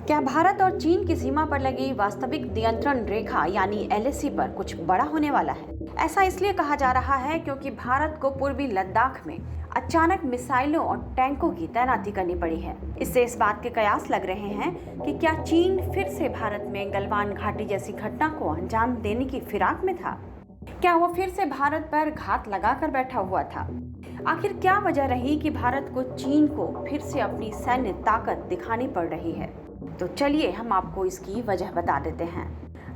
क्या भारत और चीन की सीमा पर लगी वास्तविक नियंत्रण रेखा यानी एलएसी पर कुछ बड़ा होने वाला है? ऐसा इसलिए कहा जा रहा है क्योंकि भारत को पूर्वी लद्दाख में अचानक मिसाइलों और टैंकों की तैनाती करनी पड़ी है। इससे इस बात के कयास लग रहे हैं कि क्या चीन फिर से भारत में गलवान घाटी जैसी घटना को अंजाम देने की फिराक में था? क्या वो फिर से भारत पर घात लगाकर बैठा हुआ था? आखिर क्या वजह रही कि भारत को चीन को फिर से अपनी सैन्य ताकत दिखानी पड़ रही है? तो चलिए हम आपको इसकी वजह बता देते हैं।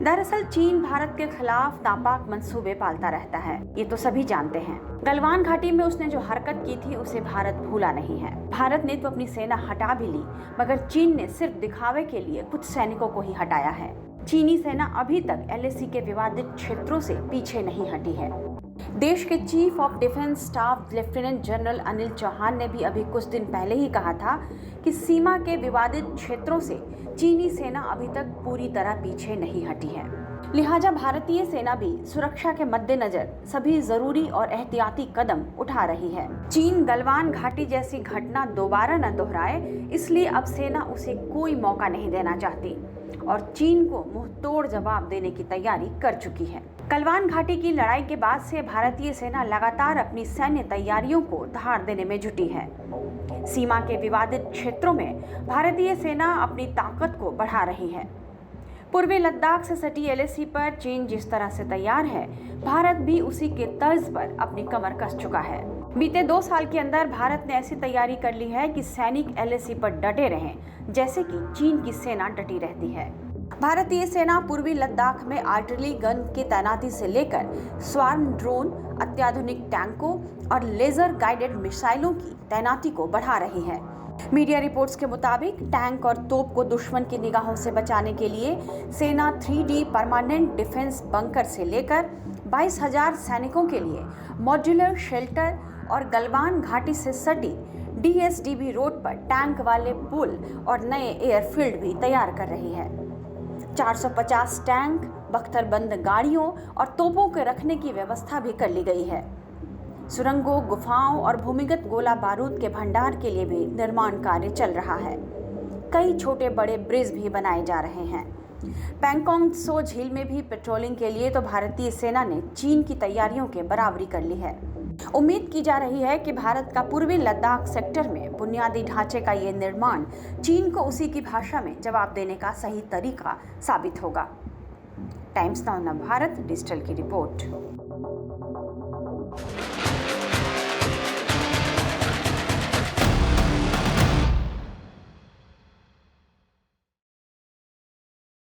दरअसल चीन भारत के खिलाफ नापाक मंसूबे पालता रहता है, ये तो सभी जानते हैं। गलवान घाटी में उसने जो हरकत की थी उसे भारत भूला नहीं है। भारत ने तो अपनी सेना हटा भी ली, मगर चीन ने सिर्फ दिखावे के लिए कुछ सैनिकों को ही हटाया है। चीनी सेना अभी तक एलएसी के विवादित क्षेत्रों से पीछे नहीं हटी है। देश के chief of defence staff lieutenant general Anil Chauhan ने भी अभी कुछ दिन पहले ही कहा था कि सीमा के विवादित क्षेत्रों से चीनी सेना अभी तक पूरी तरह पीछे नहीं हटी है। लिहाजा भारतीय सेना भी सुरक्षा के मद्देनजर सभी जरूरी और एहतियाती कदम उठा रही है। चीन गलवान घाटी जैसी घटना दोबारा न दोहराए, इसलिए अब सेना उसे कोई मौका नहीं देना चाहती और चीन को मुंहतोड़ जवाब देने की तैयारी कर चुकी है। गलवान घाटी की लड़ाई के बाद से भारतीय सेना लगातार अपनी सैन्य तैयारियों को धार देने में जुटी है। सीमा के विवादित क्षेत्रों में भारतीय सेना अपनी ताकत को बढ़ा रही है। पूर्वी लद्दाख से सटी एलएसी पर चीन जिस तरह से तैयार है, भारत भी उसी के तर्ज पर अपनी कमर कस चुका है। बीते 2 साल के अंदर भारत ने ऐसी तैयारी कर ली है कि सैनिक एलएसी पर डटे रहें, जैसे कि चीन की सेना डटी रहती है। भारतीय सेना पूर्वी लद्दाख में आर्टिलरी गन की तैनाती से लेकर स्वार्म ड्रोन, अत्याधुनिक टैंकों और लेजर गाइडेड मिसाइलों की तैनाती को बढ़ा रही है। मीडिया रिपोर्ट्स के मुताबिक टैंक और तोप को दुश्मन की निगाहों से बचाने के लिए सेना 3D परमानेंट डिफेंस बंकर से लेकर 22,000 सैनिकों के लिए मॉड्यूलर शेल्टर और गलवान घाटी से सटी DSDB रोड पर टैंक वाले पुल और नए एयरफील्ड भी तैयार कर रही है। 450 टैंक, बख्तरबंद गाड़ियों और तोपों के रखने की व्यवस्था भी कर ली गई है। सुरंगों, गुफाओं और भूमिगत गोला बारूद के भंडार के लिए भी निर्माण कार्य चल रहा है। कई छोटे बड़े ब्रिज भी बनाए जा रहे हैं। पैंगोंग त्सो झील में भी पेट्रोलिंग के लिए तो भारतीय सेना ने चीन की तैयारियों के बराबरी कर ली है। उम्मीद की जा रही है कि भारत का पूर्वी लद्दाख सेक्टर में बुनियादी ढांचे का ये निर्माण चीन को उसी की भाषा में जवाब देने का सही तरीका साबित होगा। टाइम्स नाउ भारत डिजिटल की रिपोर्ट।